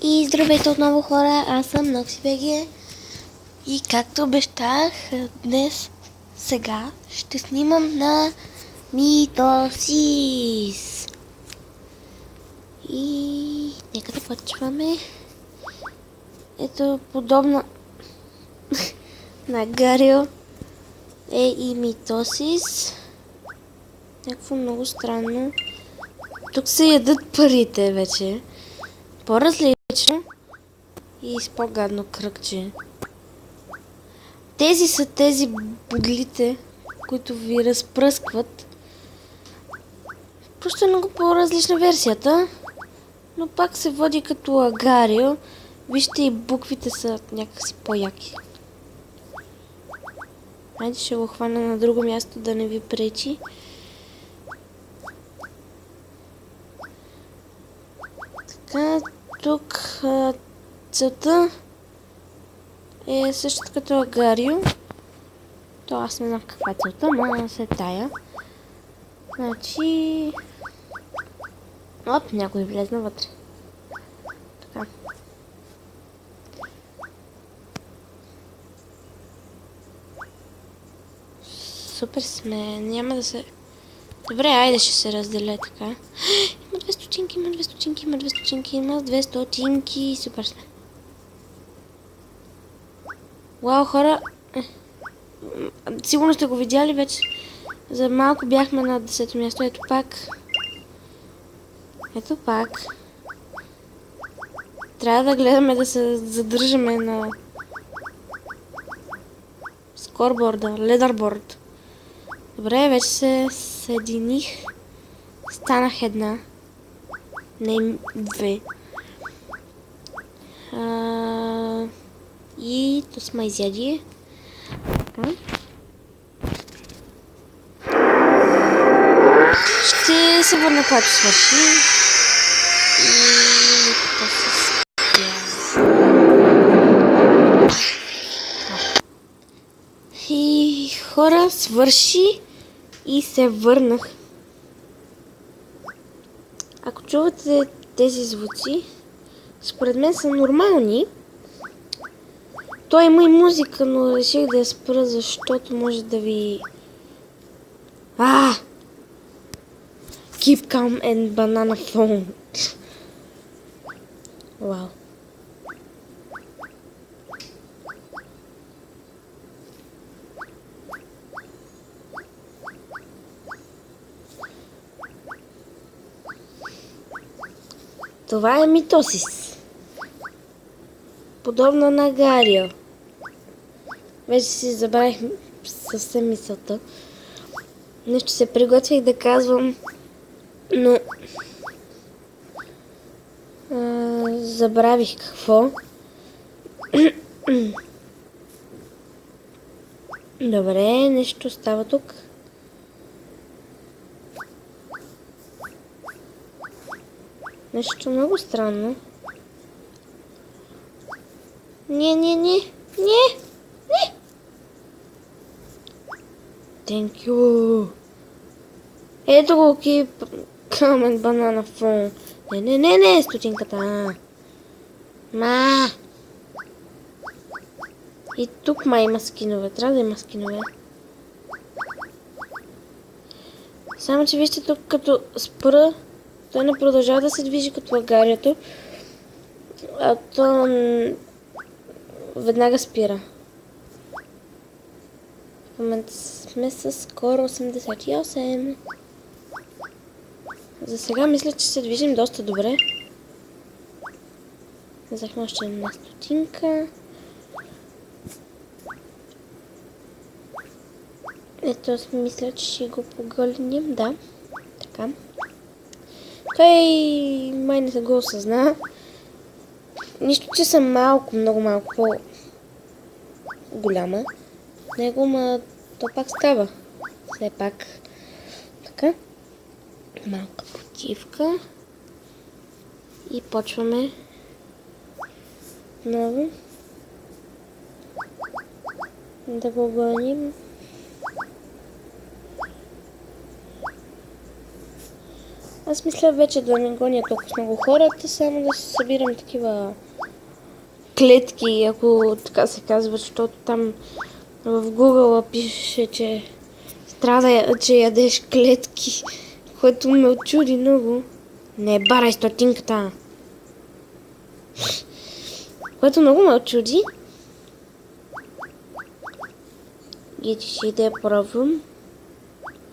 И здравейте отново, хора, аз съм NoxyBG и както обещах, днес, сега ще снимам на Митосис. И нека да почваме. Ето подобно на Гарио е и Митосис. Някакво много странно. Тук се ядат парите вече. По-различно и с по-гадно кръгче. Тези са тези бодлите, които ви разпръскват. Просто е много по-различна версията, но пак се води като Агарио. Вижте, и буквите са някакси по-яки. Хайде, ще го хвана на друго място да не ви пречи. Така, тук целта е също като Агарио. То аз не знам каква е целта, но се тая. Значи... Оп, някой влезна вътре. Така. Супер сме, няма да се... Добре, айде ще се разделя така. Има 2 стотинки, има 2 стотинки, има 2 стотинки, има 2 стотинки. Супер сме. Вау, хора. Сигурно сте го видяли вече. За малко бяхме на 10-то място. Ето пак. Ето пак. Трябва да гледаме да се задържаме на скорборда, ледърборд. Добре, вече се съединих. Станах една. Не две. И то сме изяди. Ще се върна, когато свърши. И хора, свърши и се върнах. Ако чувате тези звуци, според мен са нормални. Той има и музика, но реших да я спра, защото може да ви... Keep calm and banana phone. Вау. Това е Митосис. Подобно на Гарио. Вече си забравих съвсем мисълта. Нещо се приготвих да казвам, но забравих какво. Добре, нещо става тук. Нещо много странно. Не. Thank you. Ето го, keep calm and banana phone. Не, стотинката. И тук май има скинове. Трябва да има скинове. Само, че вижте тук, като спра, той не продължава да се движи като Агариото, а то веднага спира. В момента сме с скоро 88. За сега мисля, че се движим доста добре. Взехме още една стотинка. Ето, мисля, че ще го погледнем. Да, така. Той май не се го осъзна. Нищо, че съм малко, много малко по-голяма. Него, ма то пак става. Все пак. Така. Малка почивка. И почваме отново да го гоним. Аз мисля вече да не гоня толкова много хората, само да се събирам такива клетки, ако така се казва, защото там в Google пише, че страда, че ядеш клетки, което ме очуди много. Не барай стотинката. Което много ме очуди. И ще да пробвам.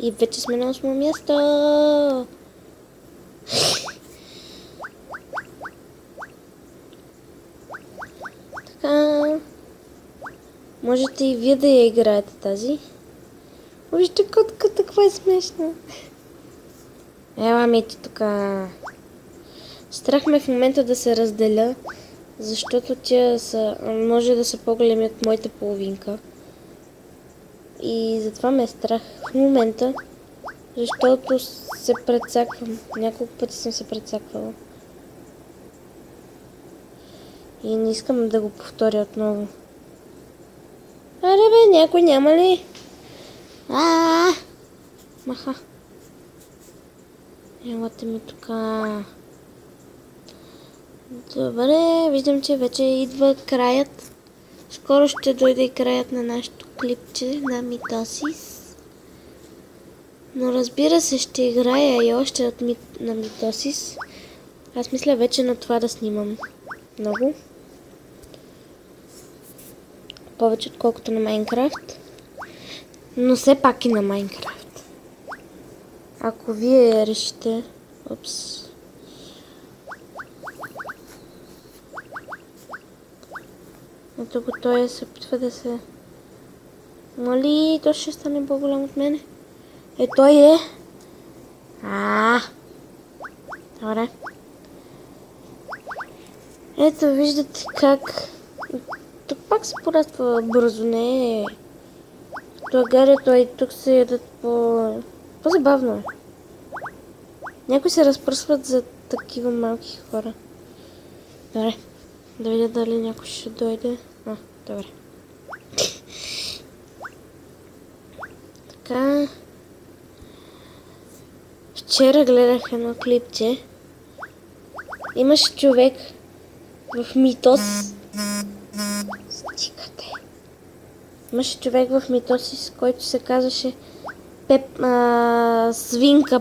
И вече сме на 8 място. Така. Можете и вие да я играете тази. Вижте котката, каква е смешна. Ела ми ти тук. Страх ме в момента да се разделя, защото тя може да са по-големи от моята половинка. И затова ме е страх в момента, защото се прецаквам. Няколко пъти съм се прецаквала. И не искам да го повторя отново. Аре бе, някой няма ли? Маха. Елате ми тук. Добре, виждам, че вече идва краят. Скоро ще дойде и краят на нашото клипче на Митосис. Но разбира се, ще играя и още на Митосис. Аз мисля вече на това да снимам много. Повече отколкото на Майнкрафт. Но все пак и на Майнкрафт. Ако вие решите... Опс. Ето го той се опитва да се... Нали, то ще стане по-голям от мене. Е, той е... Добре. Ето, виждате как... Тук пак се пораства бързо, не е... Тоегарето и тук се ядат по-забавно е. Някои се разпръсват за такива малки хора. Добре. Да видя дали някой ще дойде. Добре. Така. Вчера гледах едно клипче. Имаше човек в Митос. Стикате. Имаше човек в Митосис, който се казваше Свинка.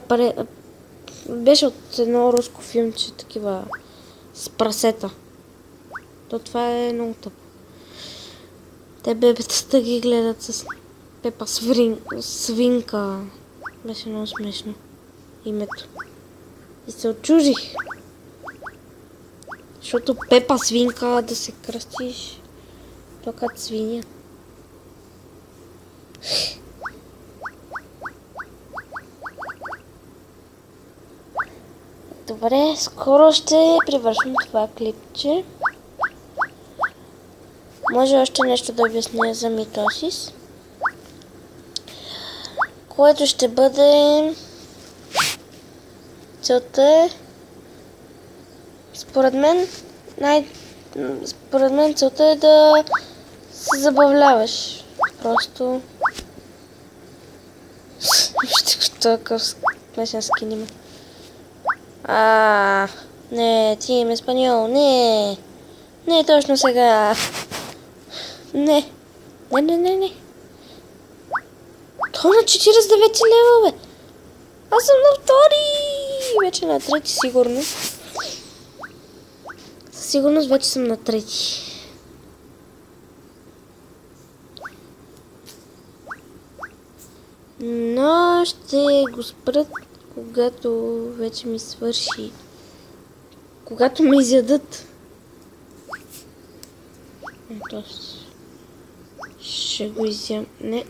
Беше от едно руско филмче, такива с прасета. То това е много тъпо. Те бебетата ги гледат с Пепа Свинка. Беше много смешно името. И се отчужих. Защото Пепа Свинка да се кръстиш. То като свиня. Добре, скоро ще привършим това клипче. Може още нещо да обясня за Митосис. Което ще бъде... Целта е... Според мен целта е да се забавляваш. Просто... Вижте какъв смешен скин има. Не, Тим Еспаньол, не. Не, точно сега. Не. То на 49 лева, бе. Аз съм на втори. Вече на трети, сигурно. Със сигурност вече съм на трети. Но ще го спрат, когато вече ми свърши. Когато ме изядат. Ще го изям. Не.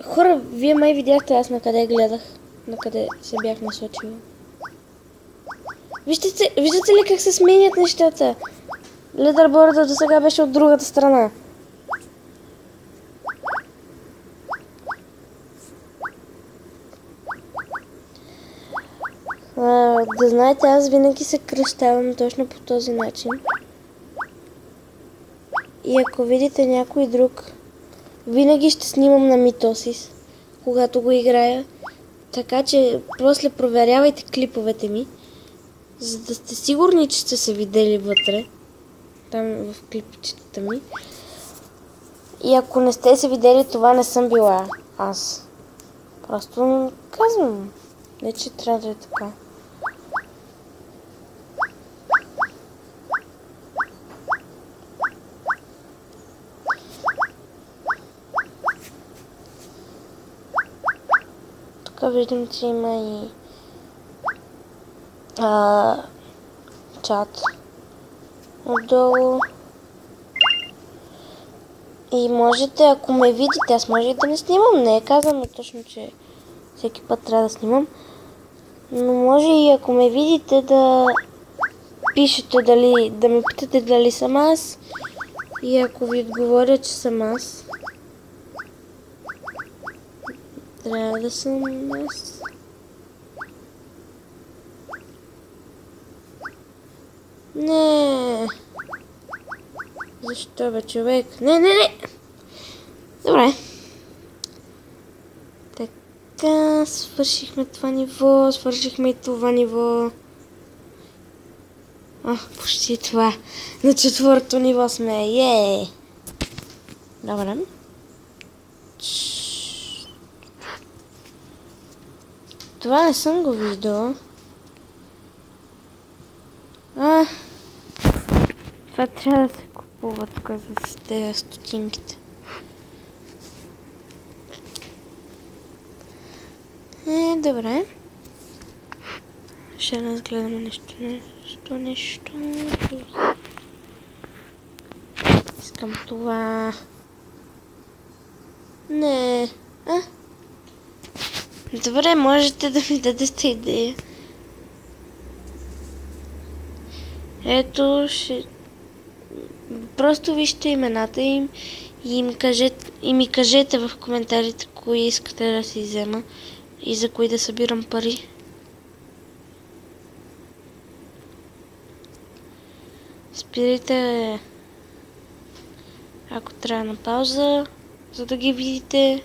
Хора, вие май видяхте аз на къде гледах. На къде се бях насочила. Виждате ли как се сменят нещата? Ледърборда до сега беше от другата страна. Да знаете, аз винаги се кръщавам точно по този начин. И ако видите някой друг, винаги ще снимам на Митосис, когато го играя. Така че после проверявайте клиповете ми, за да сте сигурни, че сте се видели вътре. Там в клипчетата ми. И ако не сте се видели, това не съм била аз. Просто казвам. Не, че трябва да е така. Тук виждам, че има и чат отдолу. И можете, ако ме видите, аз може и да не снимам, не е казано точно, че всеки път трябва да снимам. Но може и ако ме видите да пишете дали, да ме питате дали съм аз. И ако ви отговоря, че съм аз, трябва да съм аз. Не. Защо бе, човек? Не! Добре. Така, свършихме това ниво, свършихме и това ниво. Почти това. На 4-то ниво сме. Йей! Добре. Това не съм го виждала. Това трябва да се купува тук с тези стотинките. Добре. Ще разгледаме нещо. Искам това. Не. Добре, можете да ми дадете идея. Ето, просто вижте имената им и ми кажете в коментарите кои искате да си взема и за кои да събирам пари. Спирайте, ако трябва, на пауза, за да ги видите.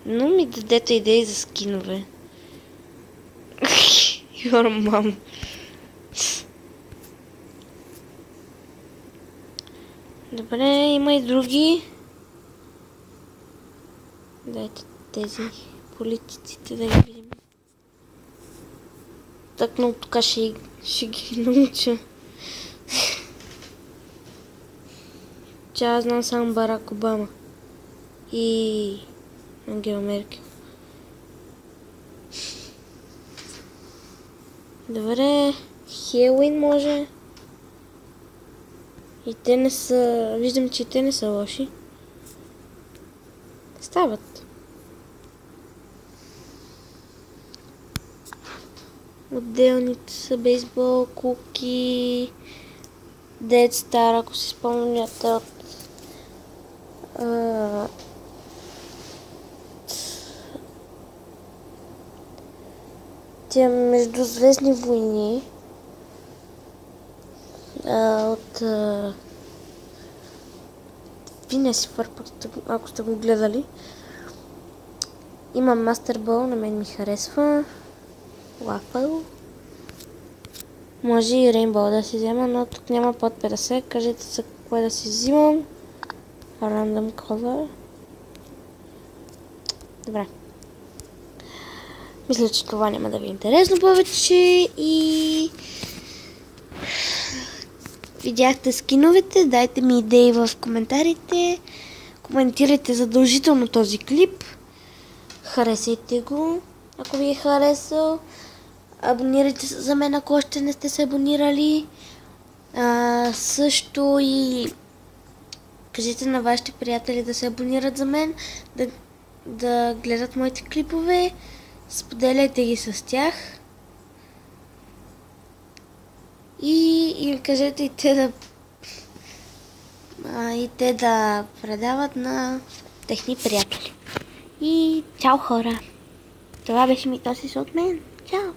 Но ми дадете идеи за скинове. Your mom. Добре, има и други. Дайте тези политиците да ги видим. Так, но тук ще ги науча. Че аз знам само Барак Обама. И Ангела Меркел. Добре, Хелуин може. И те не са... Виждам, че и те не са лоши. Стават. Отделните са бейсбол, куки, Dead Star, ако си спомняте от тия междузвездни войни от Phineas и Ferb, ако сте го гледали. Има Master Ball, на мен ми харесва. Waffle. Може и Rainbow да си взема, но тук няма под 50. Кажете се кое да си взимам. Random color. Добре. Мисля, че това няма да ви е интересно повече и... Видяхте скиновете, дайте ми идеи в коментарите. Коментирайте задължително този клип. Харесайте го, ако ви е харесал. Абонирайте се за мен, ако още не сте се абонирали. Също и кажете на вашите приятели да се абонират за мен, да гледат моите клипове. Споделяйте ги с тях. И им кажете и те да предават на техни приятели. И чао, хора! Това беше митосис от мен. Чао!